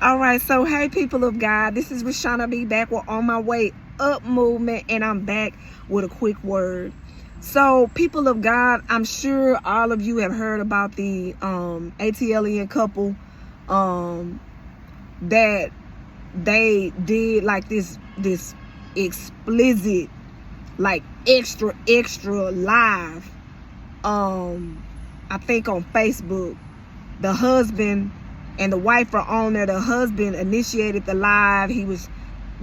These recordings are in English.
All right, so hey, people of God, this is Rashana B back with On My Way Up movement, and I'm back with a quick word. So, people of God, I'm sure all of you have heard about the ATLian couple that they did like this explicit, like extra live. I think on Facebook, the husband and the wife are on there. The husband initiated the live. He was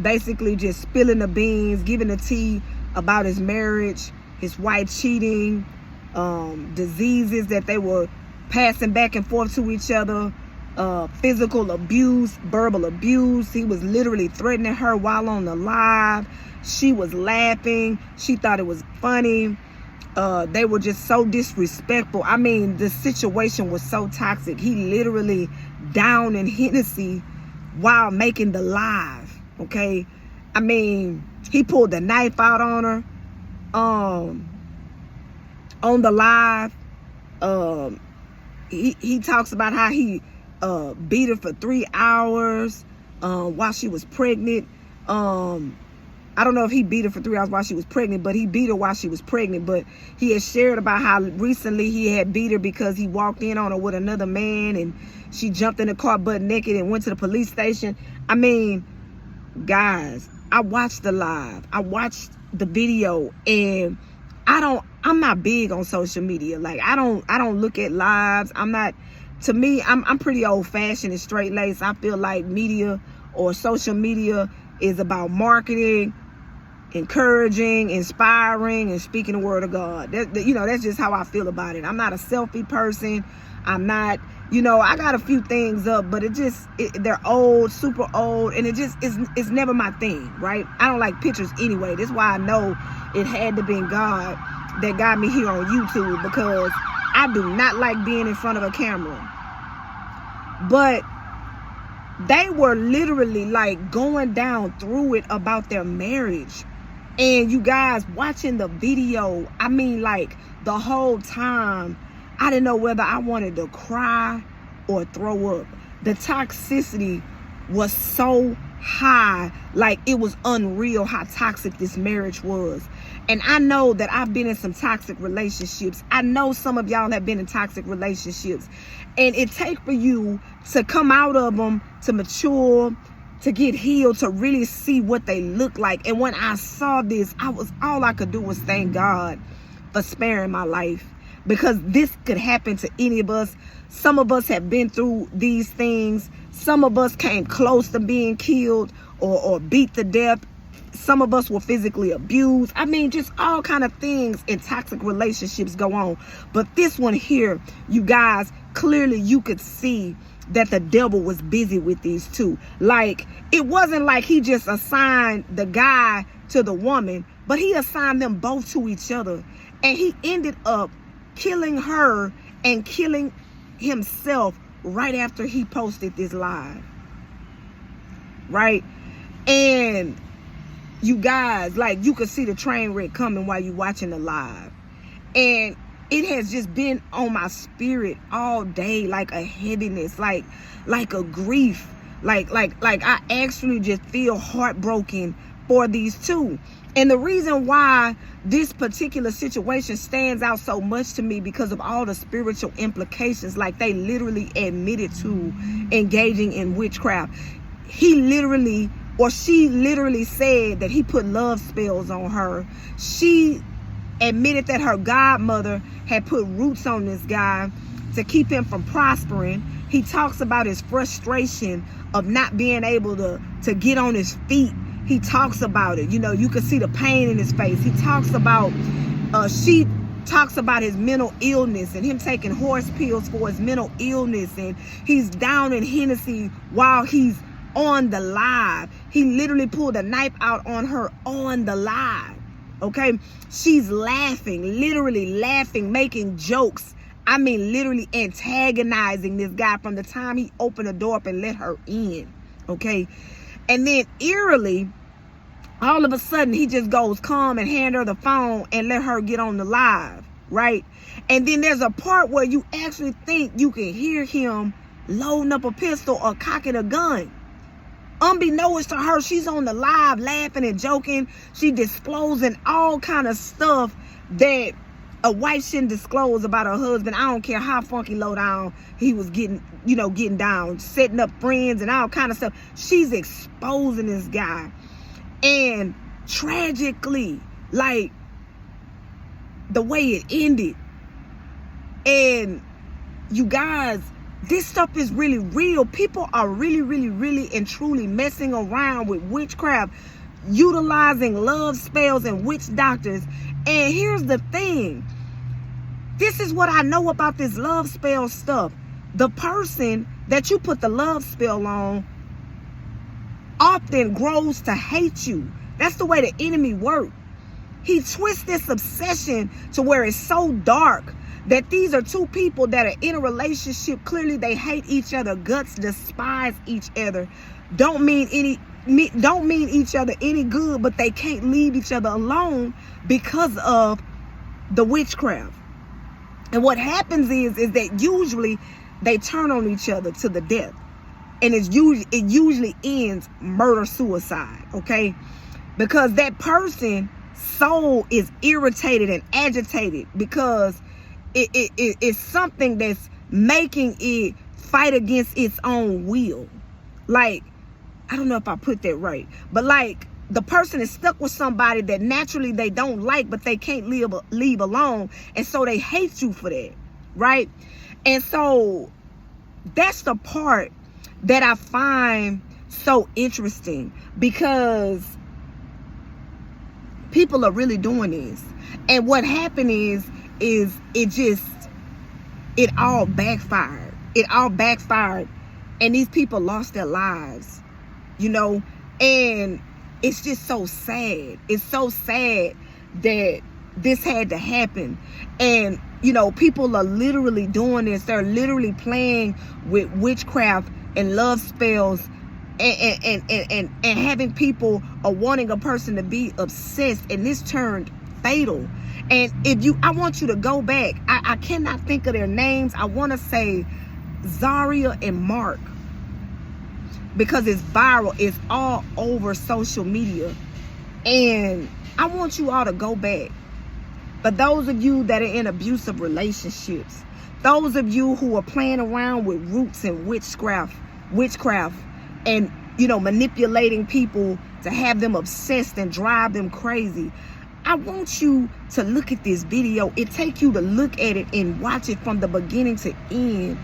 basically just spilling the beans, giving the tea about his marriage, his wife cheating, diseases that they were passing back and forth to each other, physical abuse, verbal abuse. He was literally threatening her while on the live. She was laughing. She thought it was funny. They were just so disrespectful. I mean, the situation was so toxic. He literally downed in Hennessy while making the live. Okay, I mean, he pulled the knife out on her on the live. He talks about how he beat her for 3 hours while she was pregnant. I don't know if he beat her for 3 hours while she was pregnant, but he beat her while she was pregnant. But he has shared about how recently he had beat her because he walked in on her with another man and she jumped in the car butt naked and went to the police station. I mean, guys, I watched the live. I watched the video, and I'm not big on social media. Like, I don't look at lives. To me, I'm pretty old fashioned and straight laced. I feel like media or social media is about marketing, encouraging, inspiring, and speaking the word of God. That's just how I feel about it. I'm not a selfie person. I'm not, I got a few things up, but they're old, super old, and it's never my thing, right? I don't like pictures anyway. That's why I know it had to be God that got me here on YouTube, because I do not like being in front of a camera. But they were literally like going down through it about their marriage. And you guys watching the video, I mean, like, the whole time, I didn't know whether I wanted to cry or throw up. The toxicity was so high, like, it was unreal how toxic this marriage was. And I know that I've been in some toxic relationships. I know some of y'all have been in toxic relationships. And it takes for you to come out of them, to mature, to get healed, to really see what they look like. And when I saw this, all I could do was thank God for sparing my life, because this could happen to any of us. Some of us have been through these things. Some of us came close to being killed or beat to death. Some of us were physically abused. I mean, just all kind of things in toxic relationships go on. But this one here, you guys, clearly you could see that the devil was busy with these two. Like, it wasn't like he just assigned the guy to the woman, but he assigned them both to each other. And he ended up killing her and killing himself right after he posted this live. Right? And you guys, like, you could see the train wreck coming while you're watching the live. And it has just been on my spirit all day, like a heaviness, like a grief, like I actually just feel heartbroken for these two. And the reason why this particular situation stands out so much to me, because of all the spiritual implications. Like, they literally admitted to engaging in witchcraft. She literally said that he put love spells on her. She admitted that her godmother had put roots on this guy to keep him from prospering. He talks about his frustration of not being able to get on his feet. He talks about it. You can see the pain in his face. He talks about, she talks about his mental illness and him taking horse pills for his mental illness. And he's down in Hennessy while he's on the live. He literally pulled a knife out on her on the live. Okay, she's laughing, literally laughing, making jokes. I mean, literally antagonizing this guy from the time he opened the door up and let her in. Okay, and then eerily, all of a sudden, he just goes calm and hand her the phone and let her get on the live, right? And then there's a part where you actually think you can hear him loading up a pistol or cocking a gun. Unbeknownst to her, she's on the live laughing and joking. She disclosing all kind of stuff that a wife shouldn't disclose about her husband. I don't care how funky low down he was getting, getting down, setting up friends and all kind of stuff. She's exposing this guy. And tragically, like, the way it ended. And you guys, this stuff is really real. People are really, really, really and truly messing around with witchcraft, utilizing love spells and witch doctors. And here's the thing. This is what I know about this love spell stuff. The person that you put the love spell on often grows to hate you. That's the way the enemy works. He twists this obsession to where it's so dark that these are two people that are in a relationship. Clearly they hate each other guts, despise each other, don't mean each other any good, but they can't leave each other alone because of the witchcraft. And what happens is that usually they turn on each other to the death. And it usually ends murder-suicide, okay? Because that person's soul is irritated and agitated because it's something that's making it fight against its own will. Like, I don't know if I put that right, but like, the person is stuck with somebody that naturally they don't like, but they can't leave alone. And so they hate you for that, right? And so that's the part that I find so interesting, because people are really doing this. And what happened is it all backfired. It all backfired. And these people lost their lives, and it's just so sad. It's so sad that this had to happen. And, people are literally doing this. They're literally playing with witchcraft and love spells and having people or wanting a person to be obsessed. And this turned fatal. And I want you to go back. I cannot think of their names. I want to say Zaria and Mark, because it's viral. It's all over social media. And I want you all to go back. For those of you that are in abusive relationships, those of you who are playing around with roots and witchcraft and, manipulating people to have them obsessed and drive them crazy, I want you to look at this video. It takes you to look at it and watch it from the beginning to end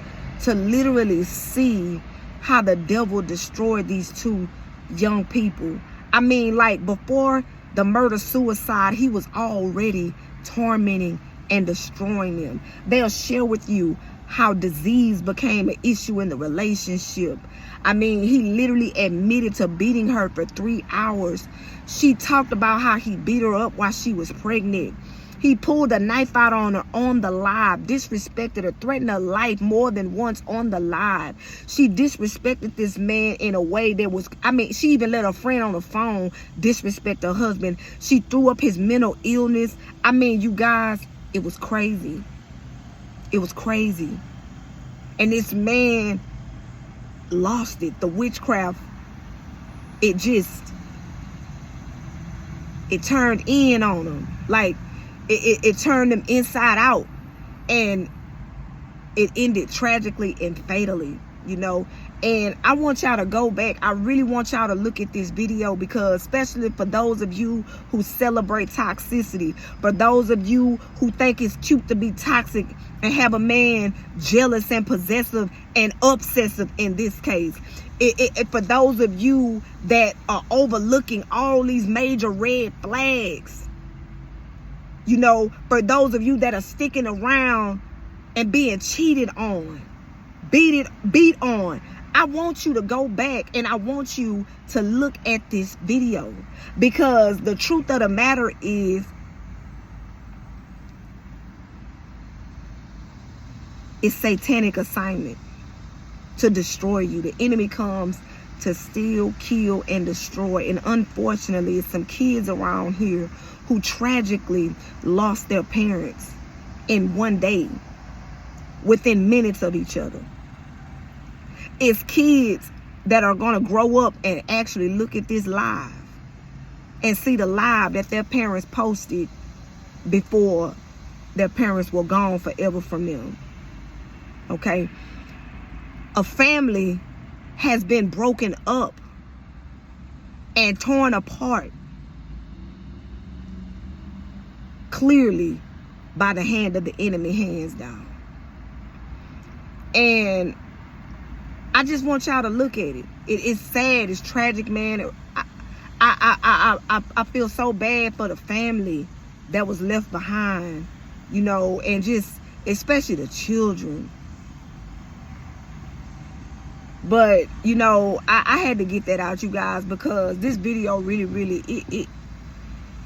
to literally see how the devil destroyed these two young people. I mean, like, before the murder-suicide, he was already tormenting and destroying them. They'll share with you how disease became an issue in the relationship. I mean, he literally admitted to beating her for 3 hours. She talked about how he beat her up while she was pregnant. He pulled a knife out on her on the live, disrespected her, threatened her life more than once on the live. She disrespected this man in a way that was, she even let her friend on the phone disrespect her husband. She threw up his mental illness. You guys, it was crazy. It was crazy. And this man lost it. The witchcraft, it turned in on him. Like, it turned them inside out, and it ended tragically and fatally, and I want y'all to go back. I really want y'all to look at this video, because especially for those of you who celebrate toxicity, for those of you who think it's cute to be toxic and have a man jealous and possessive and obsessive in this case, for those of you that are overlooking all these major red flags, for those of you that are sticking around and being cheated on, beat on, I want you to go back and I want you to look at this video, because the truth of the matter is, it's satanic assignment to destroy you. The enemy comes to steal, kill, and destroy. And unfortunately, some kids around here who tragically lost their parents in one day, within minutes of each other. It's kids that are going to grow up and actually look at this live and see the live that their parents posted before their parents were gone forever from them. Okay? A family has been broken up and torn apart clearly by the hand of the enemy, hands down. And I just want y'all to look at it. It's sad. It's tragic, man. I feel so bad for the family that was left behind, you know, and just especially the children. But, you know, I had to get that out, you guys, because this video really,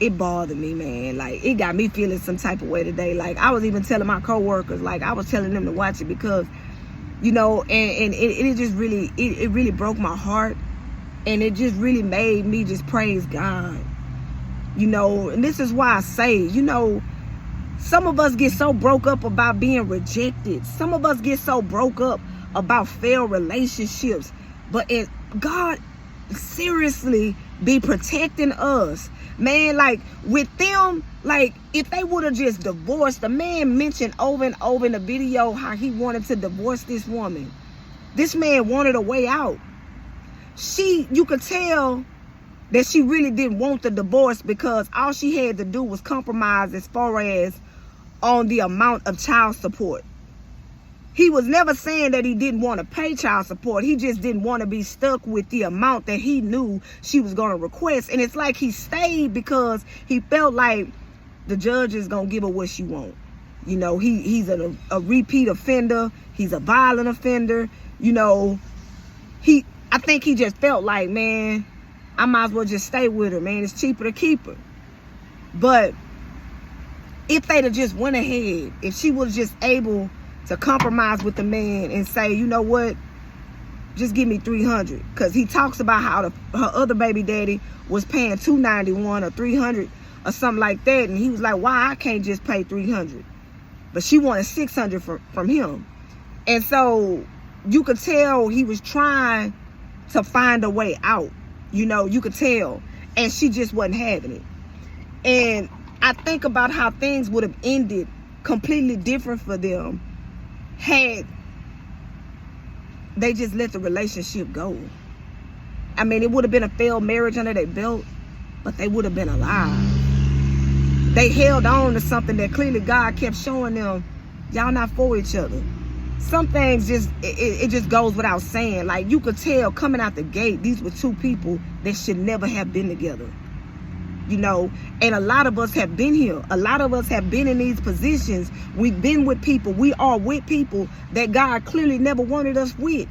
it bothered me, man. Like, it got me feeling some type of way today. Like, I was even telling my coworkers, like, I was telling them to watch it because, you know, and it just really, it really broke my heart. And it just really made me just praise God. You know, and this is why I say, you know, some of us get so broke up about being rejected. Some of us get so broke up about failed relationships. But God seriously be protecting us. Man, like with them, like if they would have just divorced, the man mentioned over and over in the video how he wanted to divorce this woman. This man wanted a way out. You could tell that she really didn't want the divorce because all she had to do was compromise as far as on the amount of child support. He was never saying that he didn't want to pay child support. He just didn't want to be stuck with the amount that he knew she was going to request. And it's like he stayed because he felt like the judge is going to give her what she wants. You know, he's a repeat offender. He's a violent offender. You know, I think he just felt like, man, I might as well just stay with her, man. It's cheaper to keep her. But if they'd have just went ahead, if she was just able to compromise with the man and say, you know what, just give me $300, because he talks about how her other baby daddy was paying $291 or $300 or something like that, and he was like, why I can't just pay $300? But she wanted $600 from him. And so you could tell he was trying to find a way out. You know, you could tell, and she just wasn't having it. And I think about how things would have ended completely different for them had they just let the relationship go. I mean, it would have been a failed marriage under their belt, but they would have been alive. They held on to something that clearly God kept showing them, y'all not for each other. Some things just, it just goes without saying. Like, you could tell coming out the gate, these were two people that should never have been together. You know, and a lot of us have been here. A lot of us have been in these positions. We've been with people. We are with people that God clearly never wanted us with.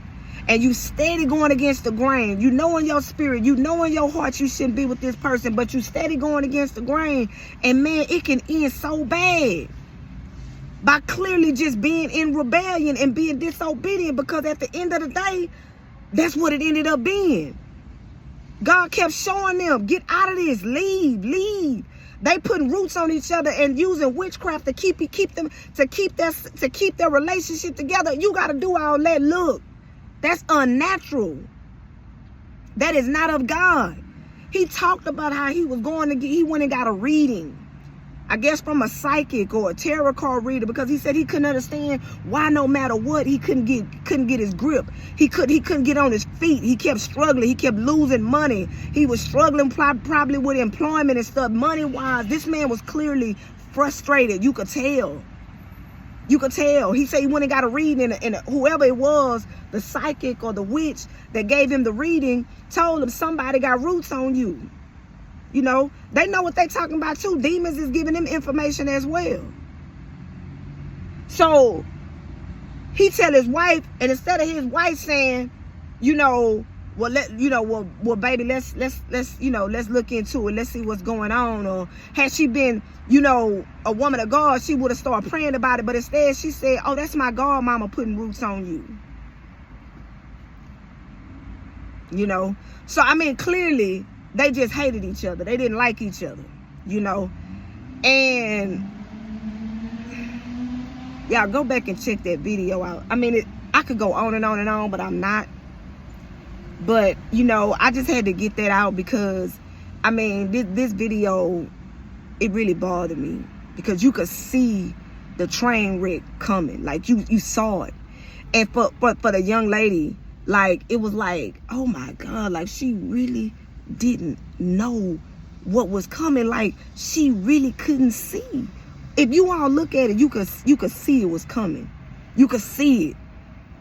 And you steady going against the grain. You know in your spirit, you know in your heart you shouldn't be with this person, but you steady going against the grain. And man, it can end so bad by clearly just being in rebellion and being disobedient, because at the end of the day, that's what it ended up being. God kept showing them, get out of this, leave. They putting roots on each other and using witchcraft to keep their relationship together. You got to do all that. Look, that's unnatural. That is not of God. He talked about how he was he went and got a reading, I guess from a psychic or a tarot card reader, because he said he couldn't understand why no matter what he couldn't get his grip. He couldn't get on his feet. He kept struggling. He kept losing money. He was struggling probably with employment and stuff. Money wise, this man was clearly frustrated. You could tell. He said he went and got a reading, and whoever it was, the psychic or the witch that gave him the reading, told him somebody got roots on you. You know, they know what they're talking about too. Demons is giving them information as well. So he tell his wife, and instead of his wife saying, well, baby, let's look into it. Let's see what's going on. Or had she been, a woman of God, she would have started praying about it. But instead she said, oh, that's my God mama putting roots on you. So, I mean, clearly they just hated each other. They didn't like each other, and y'all go back and check that video out. I mean, I could go on and on and on, but I'm not. But, you know, I just had to get that out because, I mean, this video, it really bothered me. Because you could see the train wreck coming. Like, you saw it. And for the young lady, like, it was like, oh my God, like, she really didn't know what was coming. Like, she really couldn't see. If you all look at it, you could see it was coming. You could see it.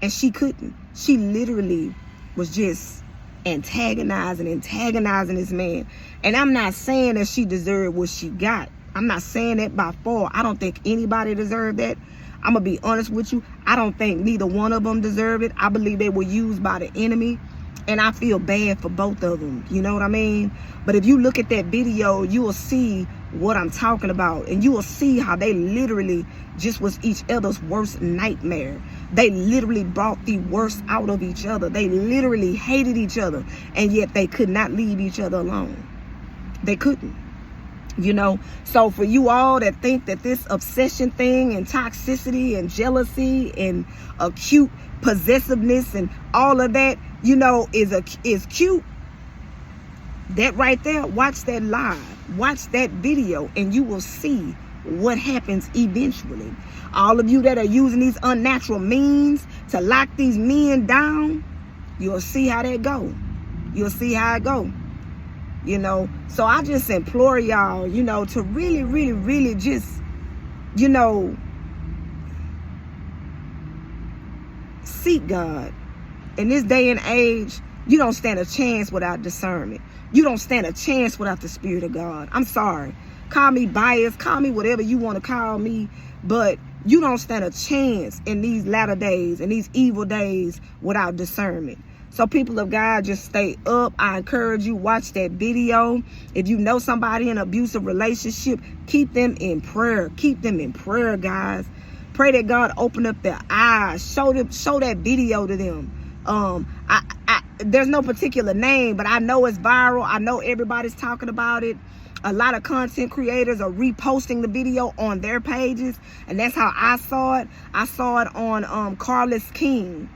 And she couldn't. She literally was just antagonizing this man. And I'm not saying that she deserved what she got. I'm not saying that by far. I don't think anybody deserved that. I'm going to be honest with you. I don't think neither one of them deserved it. I believe they were used by the enemy. And I feel bad for both of them. You know what I mean? But if you look at that video, you will see what I'm talking about. And you will see how they literally just was each other's worst nightmare. They literally brought the worst out of each other. They literally hated each other. And yet they could not leave each other alone. They couldn't. You know, so for you all that think that this obsession thing and toxicity and jealousy and acute possessiveness and all of that, you know, is cute, that right there, watch that live, watch that video, and you will see what happens eventually. All of you that are using these unnatural means to lock these men down, you'll see how that go. You'll see how it go. You know, so I just implore y'all, you know, to really, really, really just, you know, seek God. In this day and age, you don't stand a chance without discernment. You don't stand a chance without the Spirit of God. I'm sorry. Call me biased. Call me whatever you want to call me. But you don't stand a chance in these latter days, in these evil days, without discernment. So people of God, just stay up. I encourage you, watch that video. If you know somebody in an abusive relationship, keep them in prayer. Keep them in prayer, guys. Pray that God open up their eyes. Show that video to them. There's no particular name, but I know it's viral. I know everybody's talking about it. A lot of content creators are reposting the video on their pages, and that's how I saw it. I saw it on Carlos King,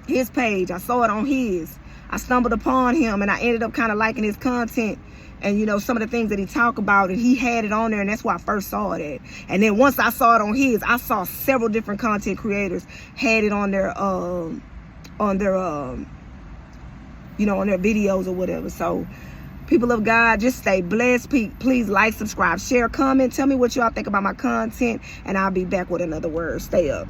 his page. I saw it on his. I stumbled upon him, and I ended up kind of liking his content, and you know, some of the things that he talked about, and he had it on there, and that's why I first saw it at. And then once I saw it on his, I saw several different content creators had it on their you know, on their videos or whatever. So people of God, just stay blessed. Please like, subscribe, share, comment. Tell me what y'all think about my content, and I'll be back with another word. Stay up.